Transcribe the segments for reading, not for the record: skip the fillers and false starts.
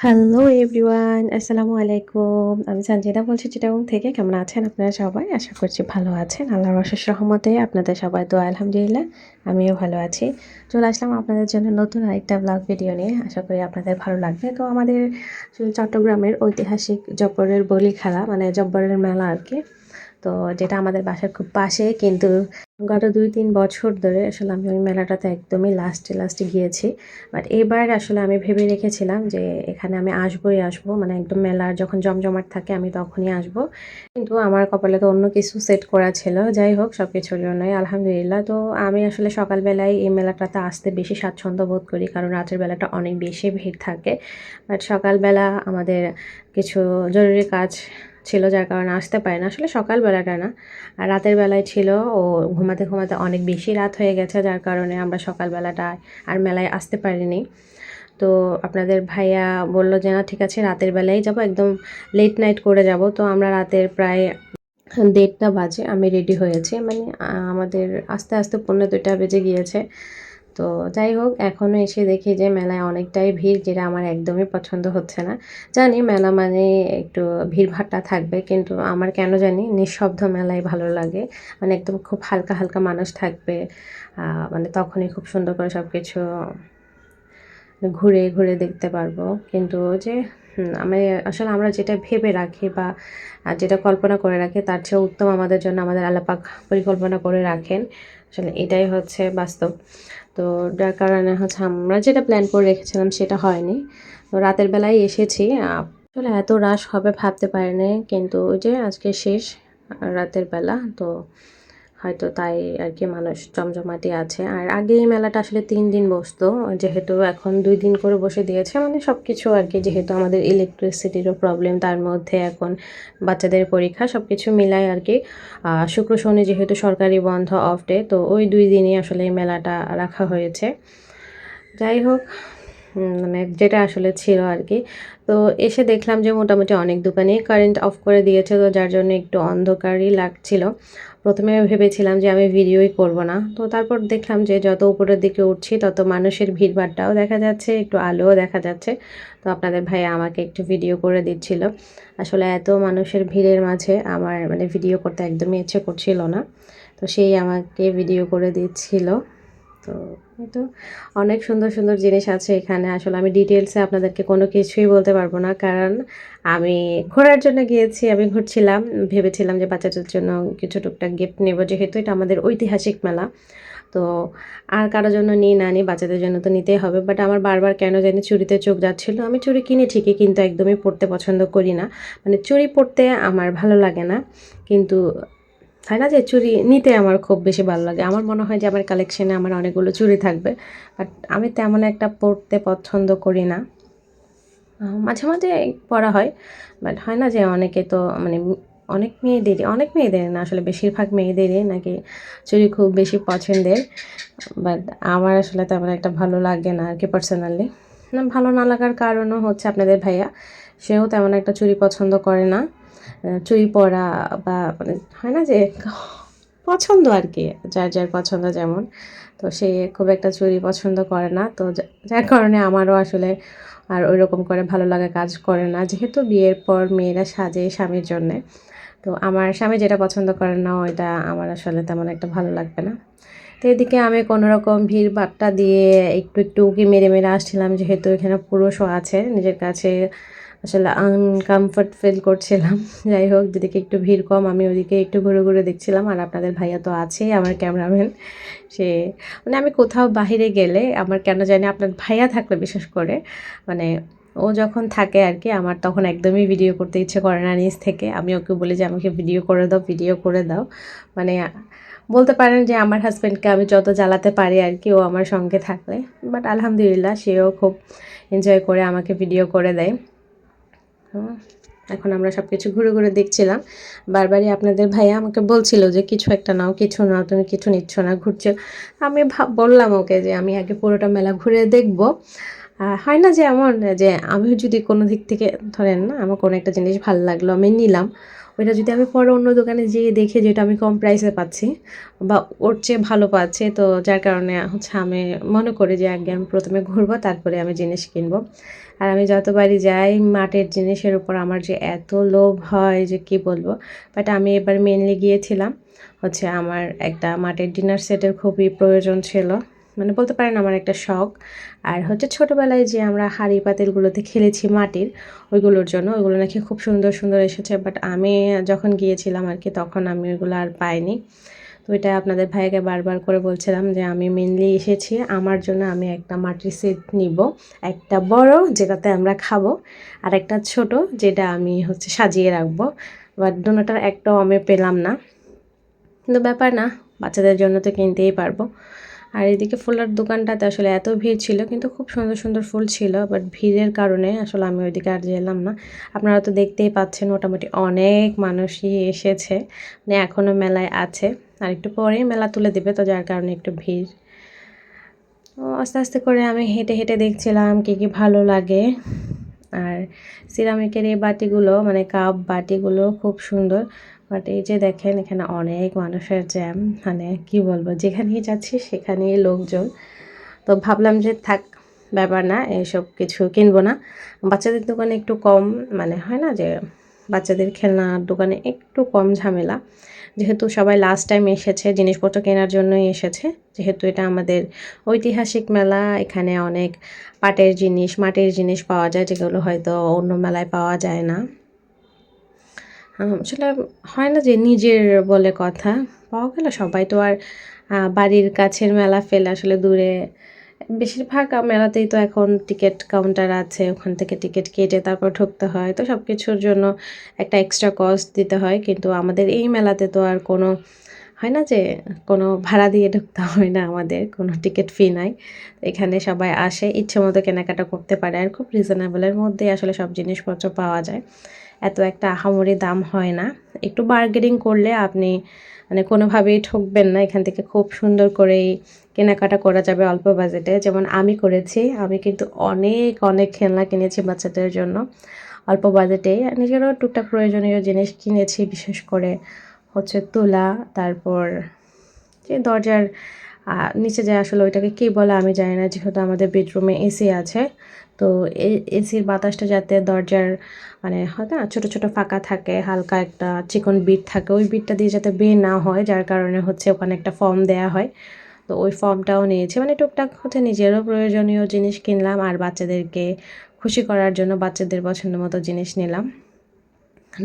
Hello everyone, আসসালামু আলাইকুম। আমি সানজিদা বলছি চিটাগং থেকে। কেমন আছেন আপনারা সবাই? আশা করছি ভালো আছেন। আল্লাহর অশেষ রহমতে আপনাদের সবার দোয়া আলহামদুলিল্লাহ আমিও ভালো আছি। চলে আসলাম আপনাদের জন্য নতুন আরেকটা ব্লগ ভিডিও নিয়ে। আশা করি আপনাদের ভালো লাগবে। তো আমাদের চট্টগ্রামের ঐতিহাসিক জব্বরের বলি খেলা মানে জব্বরের মেলা আর কি। তো যেটা আমাদের বাসার খুব পাশে, কিন্তু গত ২-৩ বছর ধরে আসলে আমি ওই মেলাটাতে একদমই লাস্টে গিয়েছি। বাট এবার আসলে আমি ভেবে রেখেছিলাম যে এখানে আমি আসবোই আসবো, মানে একদম মেলার যখন জমজমাট থাকে আমি তখনই আসবো। কিন্তু আমার কপালে তো অন্য কিছু সেট করা ছিল। যাই হোক, সব কিছুর জন্যই আলহামদুলিল্লাহ। তো আমি আসলে সকালবেলায় এই মেলাটাতে আসতে বেশি স্বাচ্ছন্দ্য বোধ করি, কারণ রাতের বেলাটা অনেক বেশি ভিড় থাকে। বাট সকালবেলা আমাদের কিছু জরুরি কাজ ছিল, যার কারণে আসতে পারি না। আসলে সকালবেলাটা না, আর রাতের বেলায় ছিল। ও ঘুমাতে অনেক বেশি রাত হয়ে গেছে, যার কারণে আমরা সকালবেলাটা আর মেলায় আসতে পারিনি। তো আপনাদের ভাইয়া বলল যে না ঠিক আছে, রাতের বেলায় যাব, একদম লেট নাইট করে যাব। তো আমরা রাতের প্রায় 1:30টা বাজে আমি রেডি হয়েছি, মানে আমাদের আস্তে আস্তে 1:45 বেজে গিয়েছে। তো যাই হোক, এখনও এসে দেখি যে মেলায় অনেকটাই ভিড়, যেটা আমার একদমই পছন্দ হচ্ছে না। জানি মেলা মানে একটু ভিড়ভাট্টা থাকবে, কিন্তু আমার কেন জানি নিঃশব্দ মেলায় ভালো লাগে। মানে একদম খুব হালকা মানুষ থাকবে, মানে তখনই খুব সুন্দর করে সব কিছু ঘুরে দেখতে পারবো। কিন্তু ওই যে আমি আসলে আমরা যেটা ভেবে রাখি বা যেটা কল্পনা করে রাখি, তার চেয়ে উত্তম আমাদের জন্য আমাদের আল্লাহ পাক পরিকল্পনা করে রাখেন। আসলে এটাই হচ্ছে বাস্তব। তো যার কারণে হচ্ছে আমরা যেটা প্ল্যান করে রেখেছিলাম সেটা হয়নি। তো রাতের বেলায় এসেছি। আসলে এত রাশ হবে ভাবতে পারিনি, কিন্তু ওই যে আজকে শেষ রাতের বেলা, তো হয়তো তাই আর কি মানুষ জমজমাটি আছে। আর আগে এই মেলাটা আসলে 3 দিন বসতো, যেহেতু এখন 2 দিন করে বসে দিয়েছে, মানে সব কিছু আর কি, যেহেতু আমাদের ইলেকট্রিসিটিরও প্রবলেম, তার মধ্যে এখন বাচ্চাদের পরীক্ষা, সব কিছু মিলায় আর কি। শুক্র শনি যেহেতু সরকারি বন্ধ, অফ ডে, তো ওই 2 দিনই আসলে এই মেলাটা রাখা হয়েছে। যাই হোক, মানে যেটা আসলে ছিল আর কি। তো এসে দেখলাম যে মোটামুটি অনেক দোকানেই কারেন্ট অফ করে দিয়েছে, তো যার জন্য একটু অন্ধকারই লাগছিল। প্রথমে ভেবেছিলাম যে আমি ভিডিওই করব না, তো তারপর দেখলাম যে যত উপরের দিকে উঠছি তত মানুষের ভিড়ভাট্টাও দেখা যাচ্ছে, একটু আলোও দেখা যাচ্ছে। তো আপনাদের ভাইয়া আমাকে একটু ভিডিও করে দিচ্ছিল। আসলে এত মানুষের ভিড়ের মাঝে আমার মানে ভিডিও করতে একদমই ইচ্ছে করছিল না, তো সেই আমাকে ভিডিও করে দিচ্ছিল। তো এই তো অনেক সুন্দর জিনিস আছে এখানে। আসলে আমি ডিটেলসে আপনাদেরকে কোনো কিছুই বলতে পারবো না, কারণ আমি ঘোরার জন্য গিয়েছি, আমি ঘুরছিলাম। ভেবেছিলাম যে বাচ্চাদের জন্য কিছু টুকটাক গিফট নেব, যেহেতু এটা আমাদের ঐতিহাসিক মেলা। তো আর কারোর জন্য নিই না নিই, বাচ্চাদের জন্য তো নিতেই হবে। বাট আমার বারবার কেন জানি চুড়িতে চোখ যাচ্ছিলো। আমি চুড়ি কিনি ঠিকই, কিন্তু একদমই পরতে পছন্দ করি না। মানে চুড়ি পরতে আমার ভালো লাগে না, কিন্তু হয় না যে চুড়ি নিতে আমার খুব বেশি ভালো লাগে। আমার মনে হয় যে আমার কালেকশানে আমার অনেকগুলো চুড়ি থাকবে, বাট আমি তেমন একটা পরতে পছন্দ করি না। মাঝে পরা হয়, বাট হয় না যে অনেকে তো মানে অনেক মেয়েদের না, আসলে বেশিরভাগ মেয়েদেরই নাকি চুড়ি খুব বেশি পছন্দের। বাট আমার আসলে তেমন একটা ভালো লাগে না আর কি পার্সোনালি। না, ভালো না লাগার কারণও হচ্ছে আপনাদের ভাইয়া, সেও তেমন একটা চুড়ি পছন্দ করে না। চুড়ি পরা বা মানে হয় না যে পছন্দ আর কি, যার পছন্দ যেমন। তো সে খুব একটা চুড়ি পছন্দ করে না, তো যার কারণে আমারও আসলে আর ওইরকম করে ভালো লাগা কাজ করে না, যেহেতু বিয়ের পর মেয়েরা সাজে স্বামীর জন্যে। তো আমার স্বামী যেটা পছন্দ করে না ওইটা আমার আসলে তেমন একটা ভালো লাগবে না। তো এদিকে আমি কোনোরকম ভিড় ভাট্টা দিয়ে একটু উকি মেরে আসছিলাম, যেহেতু এখানে পুরুষও আছে। নিজের কাছে আসলে আনকমফর্ট ফিল করছিলাম। যাই হোক, যেদিকে একটু ভিড় কম আমি ওদিকে একটু ঘুরে দেখছিলাম। আর আপনাদের ভাইয়া তো আছেই, আমার ক্যামেরাম্যান। সে মানে আমি কোথাও বাহিরে গেলে আমার কেন জানি আপনার ভাইয়া থাকলে বিশেষ করে, মানে ও যখন থাকে আর কি, আমার তখন একদমই ভিডিও করতে ইচ্ছে করে না নিজ থেকে। আমি ওকে বলি যে আমাকে ভিডিও করে দাও। মানে বলতে পারেন যে আমার হাজব্যান্ডকে আমি যত জ্বালাতে পারি আর কি, ও আমার সঙ্গে থাকলে। বাট আলহামদুলিল্লাহ, সেও খুব এনজয় করে আমাকে ভিডিও করে দেয়। এখন আমরা সব কিছু ঘুরে দেখছিলাম। বারবারই আপনাদের ভাইয়া আমাকে বলছিল যে কিছু একটা নাও, কিছু নাও, তুমি কিছু নিচ্ছ না, ঘুরছো। আমি বললাম ওকে যে আমি আগে পুরোটা মেলা ঘুরে দেখব। হয় না যে এমন যে আমি যদি কোনো দিক থেকে ধরেন না, আমার কোনো একটা জিনিস ভালো লাগলো আমি নিলাম, ওইটা যদি আমি পরে অন্য দোকানে যেয়ে দেখি যেটা আমি কম প্রাইসে পাচ্ছি বা ওর চেয়ে ভালো পাচ্ছি, তো যার কারণে হচ্ছে আমি মনে করি যে আগে আমি প্রথমে ঘুরবো, তারপরে আমি জিনিস কিনবো। আর আমি যতবারই যাই মাটির জিনিসের উপর আমার যে এত লোভ হয় যে কি বলবো। বাট আমি এবার মেনলি গিয়েছিলাম হচ্ছে আমার একটা মাটির ডিনার সেটের খুবই প্রয়োজন ছিল, মানে বলতে পারেন আমার একটা শখ। আর হচ্ছে ছোটোবেলায় যে আমরা হাঁড়ি পাতিলগুলোতে খেলেছি মাটির, ওইগুলোর জন্য ওইগুলো নাকি খুব সুন্দর সুন্দর এসেছে। বাট আমি যখন গিয়েছিলাম আর কি তখন আমি ওইগুলো আর পাইনি। তো এটা আপনাদের ভাইকে বারবার করে বলছিলাম যে আমি মেনলি এসেছি আমার জন্য, আমি একটা মাটির সেট নিব, একটা বড় যেটাতে আমরা খাবো, আর একটা ছোট যেটা আমি হচ্ছে সাজিয়ে রাখবো। বাট দুটোটার একটাও আমি পেলাম না, কিন্তু ব্যাপার না, বাচ্চাদের জন্য তো কিনতেই পারবো। আর এদিকে ফুলের দোকানটাতে আসলে এত ভিড় ছিল, কিন্তু খুব সুন্দর সুন্দর ফুল ছিল, বাট ভিড়ের কারণে আসলে আমি ওইদিকে আর যেলাম না। আপনারা তো দেখতেই পাচ্ছেন মোটামুটি অনেক মানুষই এসেছে, মানে এখনও মেলায় আছে, আর একটু পরেই মেলা তুলে দেবে, তো যার কারণে একটু ভিড়। আস্তে আস্তে করে আমি হেঁটে হেঁটে দেখছিলাম কী কী ভালো লাগে। আর সিরামিকের এই বাটিগুলো মানে কাপ বাটিগুলো খুব সুন্দর। বাট এই যে দেখেন এখানে অনেক মানুষের জ্যাম, মানে কি বলবো, যেখানেই যাচ্ছি সেখানেই লোকজন। তো ভাবলাম যে থাক, ব্যাপার না, এসব কিছু কিনবো না। বাচ্চাদের দোকানে একটু কম, মানে হয় না যে বাচ্চাদের খেলনার দোকানে একটু কম ঝামেলা, যেহেতু সবাই লাস্ট টাইম এসেছে জিনিসপত্র কেনার জন্যই এসেছে, যেহেতু এটা আমাদের ঐতিহাসিক মেলা। এখানে অনেক পাটের জিনিস মাটির জিনিস পাওয়া যায়, যেগুলো হয়তো অন্য মেলায় পাওয়া যায় না। আসলে হয় না যে নিজের বলে কথা পাওয়া গেল, সবাই তো আর বাড়ির কাছের মেলা ফেলে আসলে দূরে, বেশিরভাগ মেলাতেই তো এখন টিকিট কাউন্টার আছে, ওখান থেকে টিকিট কেটে তারপর ঢুকতে হয়, তো সব কিছুর জন্য একটা এক্সট্রা কস্ট দিতে হয়। কিন্তু আমাদের এই মেলাতে তো আর কোনো হয় না যে কোনো ভাড়া দিয়ে ঢুকতে হয় না, আমাদের কোনো টিকিট ফি নাই। এখানে সবাই আসে ইচ্ছে মতো কেনাকাটা করতে পারে, আর খুব রিজনেবলের মধ্যে আসলে সব জিনিসপত্র পাওয়া যায়, এত একটা আহামরি দাম হয় না। একটু বার্গেনিং করলে আপনি মানে কোনোভাবেই ঠকবেন না, এখান থেকে খুব সুন্দর করেই কেনাকাটা করা যাবে অল্প বাজেটে, যেমন আমি করেছি। আমি কিন্তু অনেক অনেক খেলনা কিনেছি বাচ্চাদের জন্য অল্প বাজেটেই, নিজেরও টুকটাক প্রয়োজনীয় জিনিস কিনেছি, বিশেষ করে হচ্ছে তুলা, তারপর যে দরজার নিচে যে আসলে ওইটাকে কী বলে আমি জানি না, যেহেতু আমাদের বেডরুমে এসি আছে, তো এই এসির বাতাসটা যাতে দরজার মানে হয় না ছোটো ছোটো ফাঁকা থাকে, হালকা একটা চিকন বিট থাকে, ওই বিটটা দিয়ে যাতে বের না হয়, যার কারণে হচ্ছে ওখানে একটা ফর্ম দেয়া হয়। তো ওই ফর্মটাও নিয়েছি, মানে টুকটাক হচ্ছে নিজেরও প্রয়োজনীয় জিনিস কিনলাম, আর বাচ্চাদেরকে খুশি করার জন্য বাচ্চাদের পছন্দ মতো জিনিস নিলাম।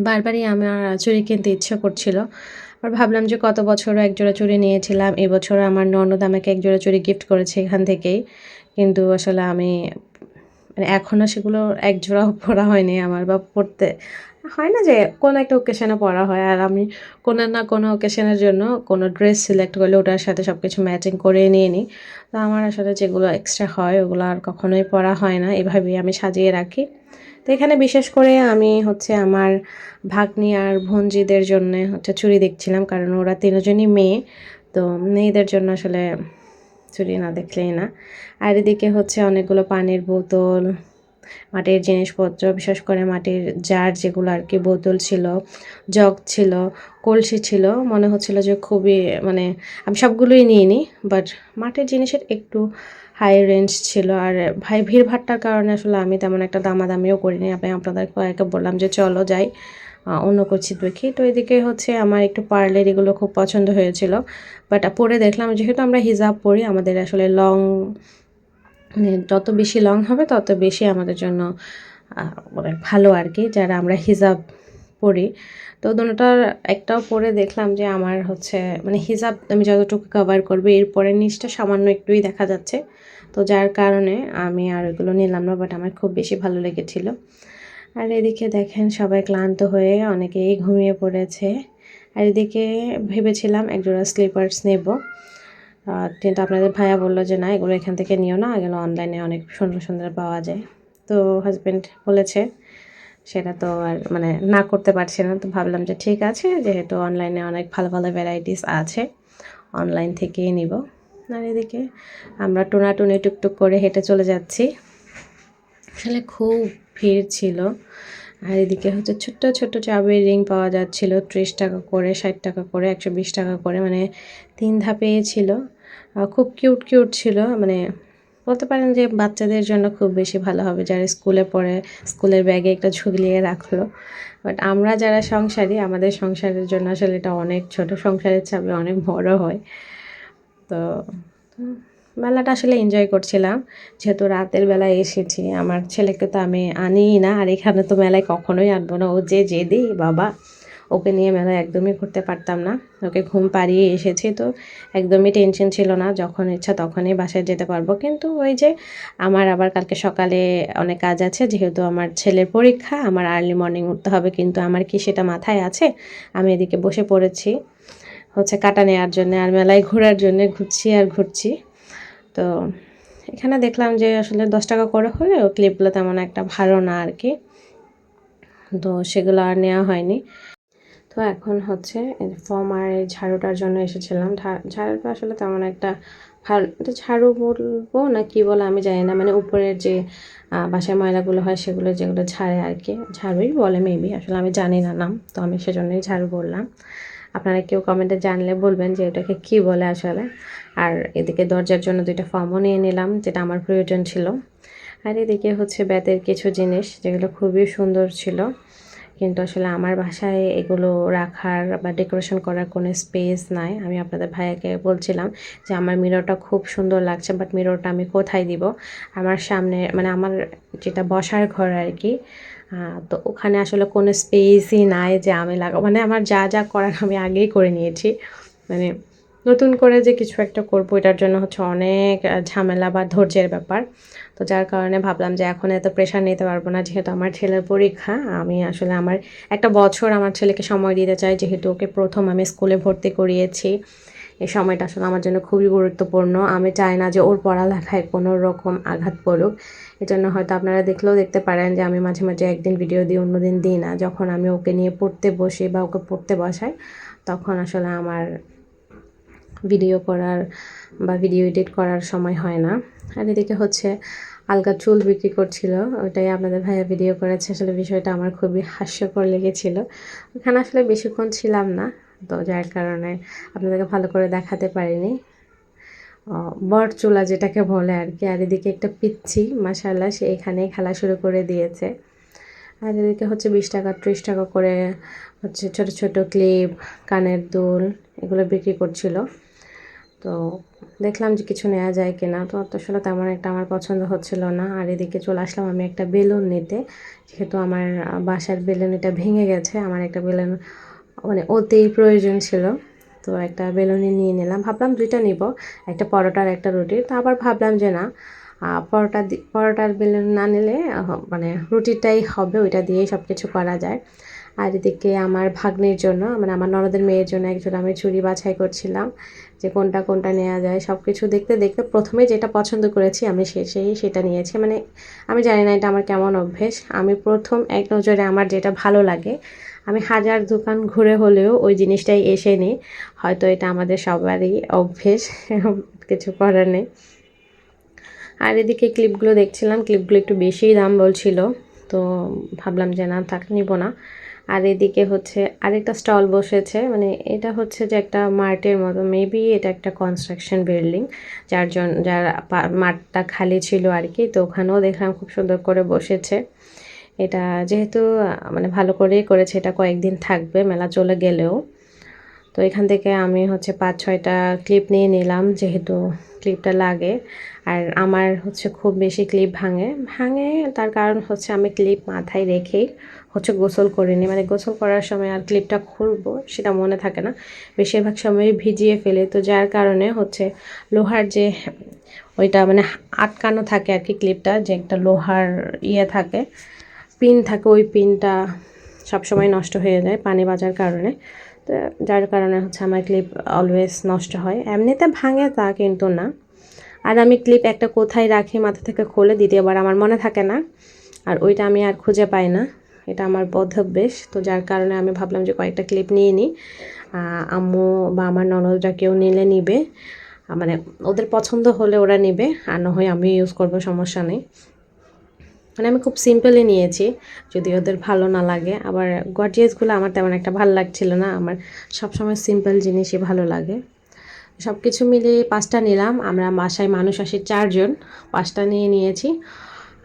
বারবারই আমার চুড়ি কিনতে ইচ্ছে করছিল, আর ভাবলাম যে কত বছরও একজোড়া চুড়ি নিয়েছিলাম, এবছর আমার ননদ আমাকে একজোড়া চুড়ি গিফট করেছে এখান থেকেই, কিন্তু আসলে আমি মানে এখনও সেগুলো একজোড়াও পরা হয়নি আমার, বা পরতে হয় না যে কোনো একটা ওকেশনে পরা হয়, আর আমি কোনো না কোনো ওকেশনের জন্য কোনো ড্রেস সিলেক্ট করলে ওটার সাথে সব কিছু ম্যাচিং করে নিয়ে নিই। তো আমার আসলে যেগুলো এক্সট্রা হয় ওগুলো আর কখনোই পরা হয় না, এভাবেই আমি সাজিয়ে রাখি। তো এখানে বিশেষ করে আমি হচ্ছে আমার ভাগ্নি আর ভঞ্জিদের জন্য হচ্ছে চুড়ি দেখছিলাম, কারণ ওরা তিনজনই মেয়ে, তো মেয়েদের জন্য আসলে চুড়ি না দেখলেই না। আর এদিকে হচ্ছে অনেকগুলো পানির বোতল, মাটির জিনিসপত্র, বিশেষ করে মাটির জার যেগুলো আর কি, বোতল ছিল, জগ ছিল, কলসি ছিল, মনে হচ্ছিল যে খুবই মানে আমি সবগুলোই নিয়ে নিই, বাট মাটির জিনিসের একটু হাই রেঞ্জ ছিল। আর ভাই ভিড়ভাট্টার কারণে আসলে আমি তেমন একটা দামাদামিও করিনি, আমি আপনাদের কয়েকটা বললাম যে চলো যাই অন্য কিছু দেখি। তো এদিকে হচ্ছে আমার একটু পার্লের এগুলো খুব পছন্দ হয়েছিল, বাট পরে দেখলাম যেহেতু আমরা হিজাব পরি, আমাদের আসলে লং মানে যত বেশি লং হবে তত বেশি আমাদের জন্য মানে ভালো আর কি, যারা আমরা হিজাব পরি। তো দুটোটার একটাও পরে দেখলাম যে আমার হচ্ছে মানে হিজাব আমি যতটুকু কভার করবো, এরপরের নিচটা সামান্য একটুই দেখা যাচ্ছে, তো যার কারণে আমি আর ওইগুলো নিলাম না, বাট আমার খুব বেশি ভালো লেগেছিল। আর এদিকে দেখেন সবাই ক্লান্ত হয়ে অনেকেই ঘুমিয়ে পড়েছে, আর এদিকে ভেবেছিলাম একজোড়া স্লিপার্স নেব, কিন্তু আপনাদের ভাইয়া বললো যে না, এগুলো এখান থেকে নিও না, এগুলো অনলাইনে অনেক সুন্দর সুন্দর পাওয়া যায়। তো হাজব্যান্ড বলেছে, সেটা তো আর মানে না করতে পারছি না, তো ভাবলাম যে ঠিক আছে, যেহেতু অনলাইনে অনেক ভালো ভালো ভ্যারাইটিস আছে, অনলাইন থেকেই নিব। আর এদিকে আমরা টোনাটুনি টুকটুক করে হেঁটে চলে যাচ্ছি, আসলে খুব ভিড় ছিল। আর এদিকে হচ্ছে ছোট্ট ছোট্ট চাবির রিং পাওয়া যাচ্ছিল 30 টাকা করে, 60 টাকা করে, 120 টাকা করে, মানে 3 ধাপে ছিল। খুব কিউট কিউট ছিল, মানে বলতে পারেন যে বাচ্চাদের জন্য খুব বেশি ভালো হবে, যারা স্কুলে পড়ে স্কুলের ব্যাগে একটা ঝুলিয়ে রাখলো। বাট আমরা যারা সংসারী, আমাদের সংসারের জন্য আসলে এটা অনেক ছোট, সংসারের চাবি অনেক বড় হয়। তো মেলাটা আসলে এনজয় করছিলাম, যেহেতু রাতের বেলায় এসেছি। আমার ছেলেকে তো আমি আনিই না, আর এখানে তো মেলায় কখনোই আনবো না, ও যে জেদি বাবা, ওকে নিয়ে মেলায় একদমই ঘুরতে পারতাম না। ওকে ঘুম পাড়িয়ে এসেছি, তো একদমই টেনশন ছিল না, যখন ইচ্ছা তখনই বাসায় যেতে পারবো। কিন্তু ওই যে আমার আবার কালকে সকালে অনেক কাজ আছে, যেহেতু আমার ছেলের পরীক্ষা, আমার আর্লি মর্নিং উঠতে হবে, কিন্তু আমার কি সেটা মাথায় আছে? আমি এদিকে বসে পড়েছি হচ্ছে কাটা নেওয়ার জন্য, আর মেলায় ঘোরার জন্য ঘুরছি আর ঘুরছি। তো এখানে দেখলাম যে আসলে 10 টাকা করে হলেও ক্লিপগুলো তেমন একটা ভালো না আর কি, তো সেগুলো আর নেওয়া হয়নি। তো এখন হচ্ছে ফর্ম আর এই ঝাড়ুটার জন্য এসেছিলাম। ঝাড়ুটা আসলে তেমন একটা ভালো, এটা ঝাড়ু বলবো না কি বলে আমি জানি না, মানে উপরের যে বাসায় ময়লাগুলো হয় সেগুলো যেগুলো ঝাড়ে আর কি, ঝাড়ুই বলে মেবি, আসলে আমি জানি না নাম, তো আমি সেজন্যই ঝাড়ু বললাম। আপনারা কেউ কমেন্টে জানলে বলবেন যে এটাকে কি বলে আসলে। আর এদিকে দরজার জন্য 2টা ফর্মও নিয়ে নিলাম, যেটা আমার প্রয়োজন ছিল। আর এদিকে হচ্ছে বেতের কিছু জিনিস যেগুলো খুবই সুন্দর ছিল, কিন্তু আসলে আমার বাসায় এগুলো রাখার বা ডেকোরেশন করার কোনো স্পেস নাই। আমি আপনাদের ভাইয়াকে বলছিলাম যে আমার মিররটা খুব সুন্দর লাগছে, বাট মিররটা আমি কোথায় দিব? আমার সামনে মানে আমার যেটা বসার ঘর আর কি, তো ওখানে আসলে কোনো স্পেসই নাই যে আমি লাগাবো। মানে আমার যা যা করার আমি আগেই করে নিয়েছি, মানে নতুন করে যে কিছু একটা করবো এটার জন্য হচ্ছে অনেক ঝামেলা বা ধৈর্যের ব্যাপার। তো যার কারণে ভাবলাম যে এখন এত প্রেশার নিতে পারবো না, যেহেতু আমার ছেলের পরীক্ষা। আমি আসলে আমার একটা বছর আমার ছেলেকে সময় দিতে চাই, যেহেতু ওকে প্রথম আমি স্কুলে ভর্তি করিয়েছি। এই সময়টা আসলে আমার জন্য খুবই গুরুত্বপূর্ণ। আমি চাই না যে ওর পড়ালেখায় কোনো রকম আঘাত পড়ুক। এজন্য হয়তো আপনারা দেখলেও দেখতে পারেন যে আমি মাঝে মাঝে একদিন ভিডিও দিই, অন্যদিন দিই না। যখন আমি ওকে নিয়ে পড়তে বসি বা ওকে পড়তে বসাই, তখন আসলে আমার ভিডিও করার বা ভিডিও এডিট করার সময় হয় না। আর এদিকে হচ্ছে আলগা চুল বিক্রি করছিল, ওটাই আপনাদের ভাইয়া ভিডিও করেছে। আসলে বিষয়টা আমার খুবই হাস্যকর লেগেছিল। ওখানে আসলে বেশিক্ষণ ছিলাম না, তো যার কারণে আপনাদেরকে ভালো করে দেখাতে পারিনি। বট চুলা যেটাকে বলে আর কি। আর এদিকে একটা পিচ্ছি মাশাআল্লাহ, সে এখানেই খেলা শুরু করে দিয়েছে। আর এদিকে হচ্ছে 20 টাকা 30 টাকা করে হচ্ছে ছোট ছোট ক্লিপ, কানের দুল এগুলো বিক্রি করছিল। তো দেখলাম যে কিছু নেওয়া যায় কিনা, তো আসলে তেমন একটা আমার পছন্দ হচ্ছিল না। আর এদিকে চলে আসলাম আমি একটা বেলুন নিতে, যেহেতু আমার বাসার বেলুন এটা ভেঙে গেছে। আমার একটা বেলুন মানে অতিই প্রয়োজন ছিল, তো একটা বেলুনই নিয়ে নিলাম। ভাবলাম 2টা নিব, একটা পরোটার একটা রুটির। তো আবার ভাবলাম যে না, পরোটার বেলুন না নিলে মানে রুটিটাই হবে, ওইটা দিয়েই সব কিছু করা যায়। আর এদিকে আমার ভাগ্নির জন্য মানে আমার ননদের মেয়ের জন্য একজন আমি চুড়ি বাছাই করছিলাম, যে কোনটা কোনটা নেওয়া যায়। সব কিছু দেখতে দেখতে প্রথমে যেটা পছন্দ করেছি আমি সেটা নিয়েছি। মানে আমি জানি না এটা আমার কেমন অভ্যেস, আমি প্রথম এক নজরে আমার যেটা ভালো লাগে আমি 1000 দোকান ঘুরে হলেও ওই জিনিসটাই এসে নিই। হয়তো এটা আমাদের সবারই অভ্যেস, কিছু করার নেই। আর এদিকে ক্লিপগুলো দেখছিলাম, ক্লিপগুলো একটু বেশিই দাম বলছিল, তো ভাবলাম যে না থাক, নিব না। আর এদিকে হচ্ছে আরেকটা স্টল বসেছে, মানে এটা হচ্ছে যে একটা মার্টের মতো, মেবি এটা একটা কনস্ট্রাকশন বিল্ডিং, যার মাঠটা খালি ছিল আর কি। তো ওখানেও দেখলাম খুব সুন্দর করে বসেছে। এটা যেহেতু মানে ভালো করেই করেছে, এটা কয়েকদিন থাকবে মেলা চলে গেলেও। তো এখান থেকে আমি হচ্ছে 5-6টা ক্লিপ নিয়ে নিলাম, যেহেতু ক্লিপটা লাগে। আর আমার হচ্ছে খুব বেশি ক্লিপ ভাঙে তার কারণ হচ্ছে আমি ক্লিপ মাথায় রেখেই হচ্ছে গোসল করিনি, মানে গোসল করার সময় আর ক্লিপটা খুলবো সেটা মনে থাকে না, বেশিরভাগ সময় ভিজিয়ে ফেলে। তো যার কারণে হচ্ছে লোহার যে ওইটা মানে আটকানো থাকে আর কি, ক্লিপটা যে একটা লোহার থাকে, পিন থাকে, ওই পিনটা সবসময় নষ্ট হয়ে যায় পানি বাজার কারণে। তো যার কারণে হচ্ছে আমার ক্লিপ অলওয়েজ নষ্ট হয়, এমনিতে ভাঙে তা কিন্তু না। আর আমি ক্লিপ একটা কোথায় রাখি মাথা থেকে খুলে দ্বিতীয়বার আমার মনে থাকে না, আর ওইটা আমি আর খুঁজে পাই না। এটা আমার বদভ্যাস, তো যার কারণে আমি ভাবলাম যে কয়েকটা ক্লিপ নিয়ে নিই। আম্মু বা আমার ননদরা কেউ নিলে নিবে, মানে ওদের পছন্দ হলে ওরা নিবে, আর না হয় আমি ইউজ করবো, সমস্যা নেই। মানে আমি খুব সিম্পলি নিয়েছি, যদি ওদের ভালো না লাগে। আবার গর্জিয়াসগুলো আমার তেমন একটা ভালো লাগছিল না, আমার সবসময় সিম্পল জিনিসই ভালো লাগে। সব কিছু মিলিয়ে 5টা নিলাম। আমরা বাসায় মানুষ আসি 4 জন, 5টা নিয়ে নিয়েছি।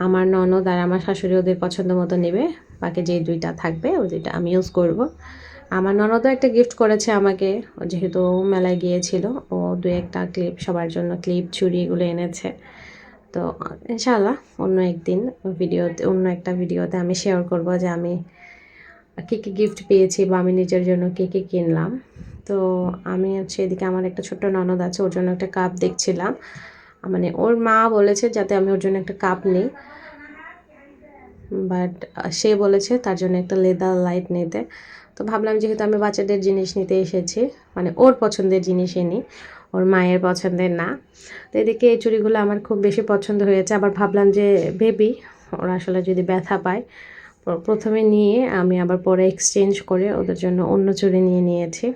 আমার ননদ আর আমার শাশুড়ি ওদের পছন্দ মতো নেবে, বাকি যে 2টা থাকবে ওই 2টা আমি ইউজ করব। আমার ননদও একটা গিফট করেছে আমাকে, যেহেতু মেলায় গিয়েছিল। ও 2-1টা ক্লিপ সবার জন্য, ক্লিপ চুড়ি এগুলো এনেছে। তো ইনশাআল্লাহ অন্য একটা ভিডিওতে আমি শেয়ার করব যে আমি কী কী গিফট পেয়েছি বা আমি নিজের জন্য কী কী কিনলাম। তো আমি হচ্ছে এদিকে আমার একটা ছোট্ট ননদ আছে, ওর জন্য একটা কাপ দেখছিলাম। মানে ওর মা বলেছে যাতে আমি ওর জন্য একটা কাপ নিই, বাট সে বলেছে তার জন্য একটা লেদার লাইট নিতে। তো ভাবলাম যেহেতু আমি বাচ্চাদের জিনিস নিতে এসেছি, মানে ওর পছন্দের জিনিসই নিই, ওর মায়ের পছন্দের না। তো এদিকে এই চুড়িগুলো আমার খুব বেশি পছন্দ হয়েছে। আবার ভাবলাম যে বেবি ওরা আসলে যদি ব্যথা পায়, প্রথমে নিয়ে আমি আবার পরে এক্সচেঞ্জ করে ওদের জন্য অন্য চুড়ি নিয়ে নিয়েছি।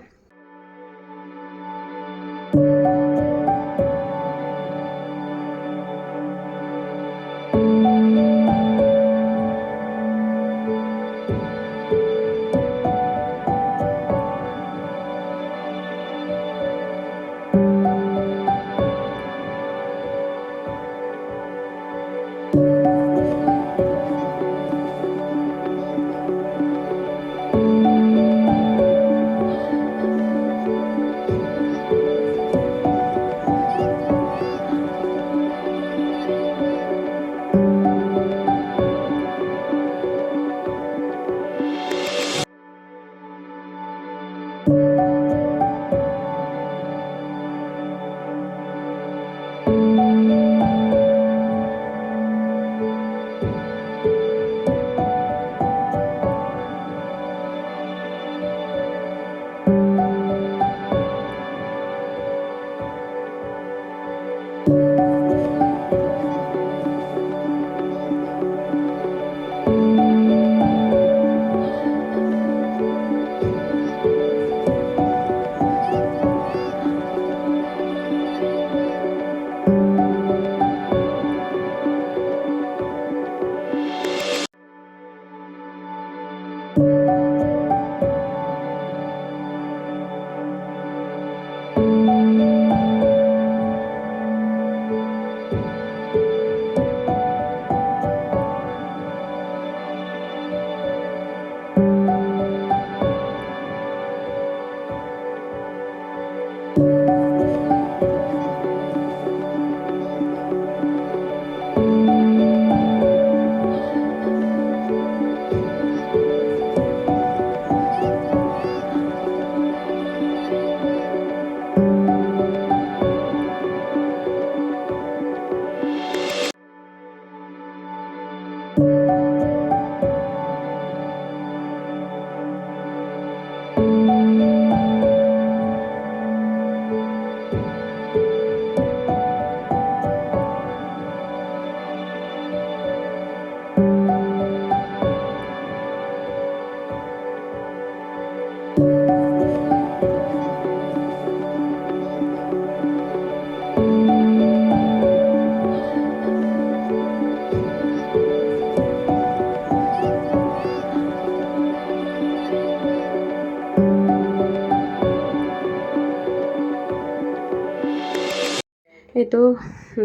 এই তো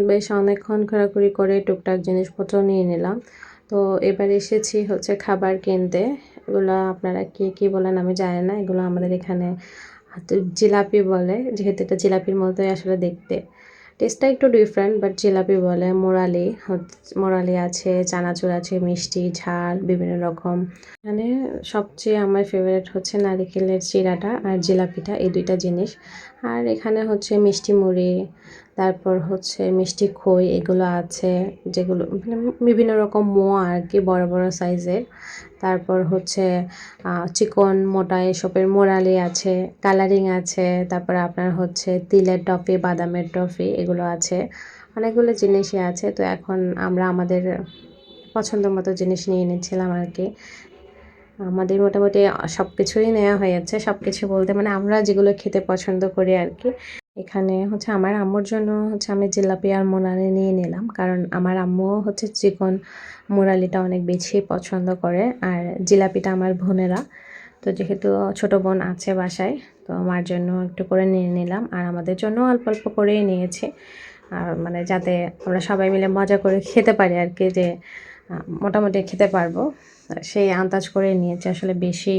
বেশ অনেকক্ষণ ঘোরাঘুরি করে টুকটাক জিনিসপত্র নিয়ে নিলাম। তো এবার এসেছি হচ্ছে খাবার কিনতে। এগুলো আপনারা কে কী বলেন আমি জানি না। এগুলো আমাদের এখানে হয়তো জিলাপি বলে, যেহেতু এটা জিলাপির মতোই আসলে দেখতে। টেস্টটা একটু ডিফারেন্ট, বাট জিলাপি বলে। মোরালি আছে, চানাচুর আছে, মিষ্টি, ঝাল বিভিন্ন রকম। মানে সবচেয়ে আমার ফেভারিট হচ্ছে নারিকেলের চিড়াটা আর জিলাপিটা, এই 2টা জিনিস। আর এখানে হচ্ছে মিষ্টি মুড়ি, তারপর হচ্ছে মিষ্টি খই, এগুলো আছে, যেগুলো মানে বিভিন্ন রকম মোয়া আর কি, বড় বড় সাইজের। তারপর হচ্ছে চিকন মোটা এসবের মোরালি আছে, কালারিং আছে, তারপরে আপনার হচ্ছে তিলের টফি, বাদামের টফি, এগুলো আছে। অনেকগুলো জিনিসই আছে। তো এখন আমরা আমাদের পছন্দ মতো জিনিস নিয়ে নিচ্ছিলাম আর কি। আমাদের মোটামুটি সব কিছুই নেওয়া হয়েছে। সব কিছু বলতে মানে আমরা যেগুলো খেতে পছন্দ করি আর কি। এখানে হচ্ছে আমার আম্মুর জন্য হচ্ছে আমি জিলাপি আর মোনালি নিয়ে নিলাম, কারণ আমার আম্মুও হচ্ছে চিকন মোরালিটা অনেক বেশি পছন্দ করে, আর জিলাপিটা আমার বোনেরা। তো যেহেতু ছোট বোন আছে বাসায়, তো মার জন্য একটু করে নিয়ে নিলাম, আর আমাদের জন্য অল্প অল্প করেই নিয়েছি, আর মানে যাতে আমরা সবাই মিলে মজা করে খেতে পারি আর কি, যে মোটামুটি খেতে পারবো সেই আন্দাজ করে নিয়েছি। আসলে বেশি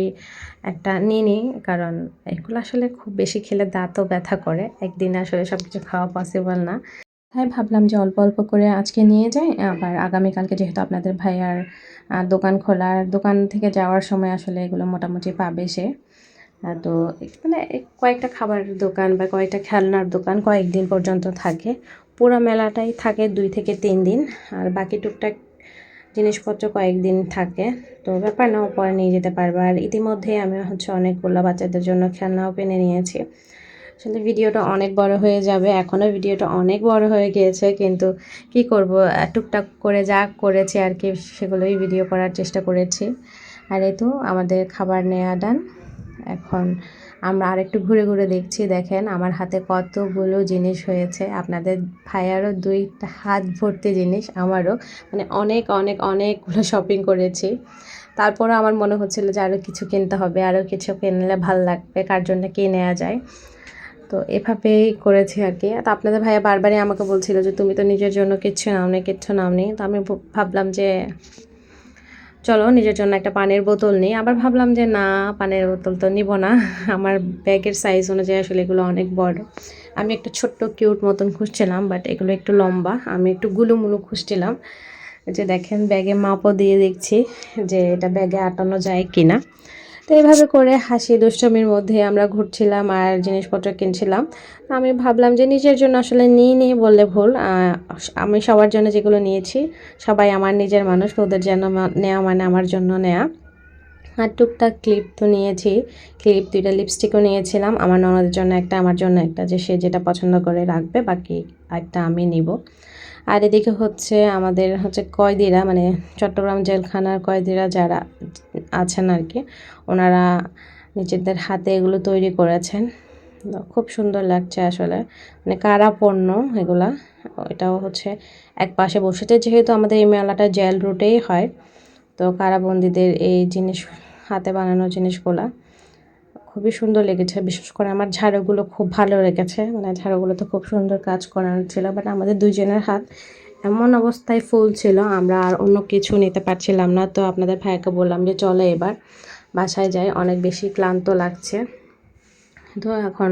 একটা নিইনি, কারণ এগুলো আসলে খুব বেশি খেলে দাঁতও ব্যথা করে, একদিনে আসলে সব কিছু খাওয়া পসিবল না। তাই ভাবলাম যে অল্প অল্প করে আজকে নিয়ে যাই, আবার আগামীকালকে যেহেতু আপনাদের ভাইয়ার দোকান খোলার, দোকান থেকে যাওয়ার সময় আসলে এগুলো মোটামুটি পাবে সে। তো মানে কয়েকটা খাবারের দোকান বা কয়েকটা খেলনার দোকান কয়েকদিন পর্যন্ত থাকে, পুরো মেলাটাই থাকে 2 থেকে 3 দিন, আর বাকি টুকটাক জিনিসপত্র কয়েকদিন থাকে। তো ব্যাপার না, ও পরে নিয়ে যেতে পারবে। আর ইতিমধ্যেই আমি অনেকগুলো বাচ্চাদের জন্য খেলনাও কিনে নিয়েছি। আসলে ভিডিওটা অনেক বড় হয়ে যাবে, এখনও ভিডিওটা অনেক বড় হয়ে গিয়েছে, কিন্তু কি করব, টুকটাক করে যা করেছি আর কি সেগুলোই ভিডিও করার চেষ্টা করেছি। আর এই তো আমাদের খাবার নেওয়া ডান। এখন আমরা আরেকটু ঘুরে ঘুরে দেখছি, দেখেন আমার হাতে কতগুলো জিনিস হয়েছে, আপনাদের ভাইয়ারও 2টা হাত ভর্তি জিনিস, আমারও মানে অনেক অনেক অনেকগুলো শপিং করেছি। তারপরও আমার মনে হচ্ছিল যে আরও কিছু কিনতে হবে, আরও কিছু কিনলে ভাল লাগবে, কার জন্য কী নেওয়া যায়। তো এভাবেই করেছি আর কি। তো আপনাদের ভাইয়া বারবারই আমাকে বলছিল যে তুমি তো নিজের জন্য কিচ্ছু নাওনি। তো আমি ভাবলাম যে চলো নিজের জন্য একটা পানির বোতল নিই। আবার ভাবলাম যে না, পানির বোতল তো নিব না, আমার ব্যাগের সাইজ অনুযায়ী আসলে এগুলো অনেক বড়। আমি একটা ছোট্ট কিউট মতন খুঁজছিলাম, বাট এগুলো একটু লম্বা, আমি একটু গুলুমুলু খুঁজছিলাম। যে দেখেন ব্যাগে মাপও দিয়ে দেখছি যে এটা ব্যাগে আটানো যায় কিনা। তো এইভাবে করে হাসি দুষ্টমির মধ্যে আমরা ঘুরছিলাম আর জিনিসপত্র কিনছিলাম। তো আমি ভাবলাম যে নিজের জন্য আসলে নিই বললে ভুল, আমি সবার জন্য যেগুলো নিয়েছি সবাই আমার নিজের মানুষ, তো ওদের জন্য নেওয়া মানে আমার জন্য নেওয়া। আর টুকটাক ক্লিপ তো নিয়েছি, ক্লিপ 2টা লিপস্টিকও নিয়েছিলাম, আমার ননদের জন্য একটা, আমার জন্য একটা, যে সে যেটা পছন্দ করে রাখবে, বাকি একটা আমি নিব। আর এদিকে আমাদের কয়েদিরা, মানে চট্টগ্রাম জেলখানার কয়েদিরা যারা আছেন আর কি, ওনারা নিজেদের হাতে এগুলো তৈরি করেছেন, খুব সুন্দর লাগছে আসলে, মানে কারা পণ্য এগুলা। এটাও এক পাশে বসেছে, যেহেতু আমাদের এই মেলাটা জেল রুটেই হয়, তো কারাবন্দীদের এই জিনিস, হাতে বানানো জিনিসগুলা খুবই সুন্দর লেগেছে। বিশেষ করে আমার ঝাড়ুগুলো খুব ভালো লেগেছে, মানে ঝাড়ুগুলোতে খুব সুন্দর কাজ করানো ছিল, বাট আমাদের দুজনের হাত এমন অবস্থায় ফুল ছিল, আমরা আর অন্য কিছু নিতে পারছিলাম না। তো আপনাদের ভাইকে বললাম যে চলো এবার বাসায় যাই, অনেক বেশি ক্লান্ত লাগছে। তো এখন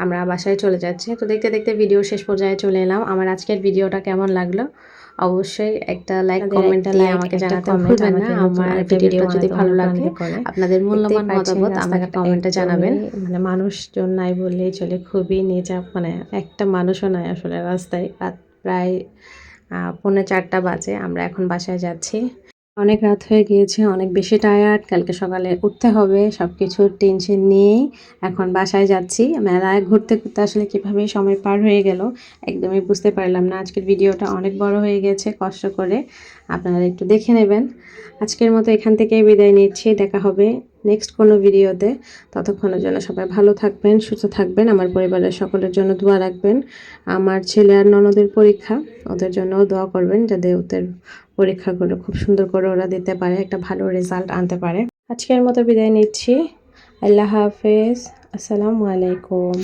আমরা বাসায় চলে যাচ্ছি। তো দেখতে দেখতে ভিডিও শেষ পর্যায়ে চলে এলাম। আমার আজকের ভিডিওটা কেমন লাগলো অবশ্যই একটা লাইক কমেন্ট দিয়ে আমাকে জানাতে ভুলবেন না। আমার ভিডিওটা যদি ভালো লাগে, আপনাদের মূল্যবান মতামত আমাকে কমেন্টে জানাবেন। মানে মানুষজন নাই বললেই চলে, খুবই নির্যাত, মানে একটা মানুষও নাই আসলে রাস্তায়। রাত প্রায় 3:45 বাজে, আমরা এখন বাসায় যাচ্ছি। অনেক রাত হয়ে গিয়েছে, অনেক বেশি টায়ার্ড, কালকে সকালে উঠতে হবে, সব কিছুর টেনশন নিয়েই এখন বাসায় যাচ্ছি। মেলায় ঘুরতে ঘুরতে আসলে কীভাবে সময় পার হয়ে গেল একদমই বুঝতে পারলাম না। আজকের ভিডিওটা অনেক বড় হয়ে গেছে, কষ্ট করে আপনারা একটু দেখে নেবেন। আজকের মতো এখান থেকেই বিদায় নিচ্ছি, দেখা হবে নেক্সট কোনো ভিডিওতে। ততক্ষণের জন্য সবাই ভালো থাকবেন, সুস্থ থাকবেন, আমার পরিবারের সকলের জন্য দোয়া রাখবেন। আমার ছেলে আর ননদের পরীক্ষা, ওদের জন্যও দোয়া করবেন, যাতে ওদের পরীক্ষাগুলো খুব সুন্দর করে ওরা দিতে পারে, একটা ভালো রেজাল্ট আনতে পারে। আজকের মতো বিদায় নিচ্ছি, আল্লাহ হাফেজ, আসসালামু আলাইকুম।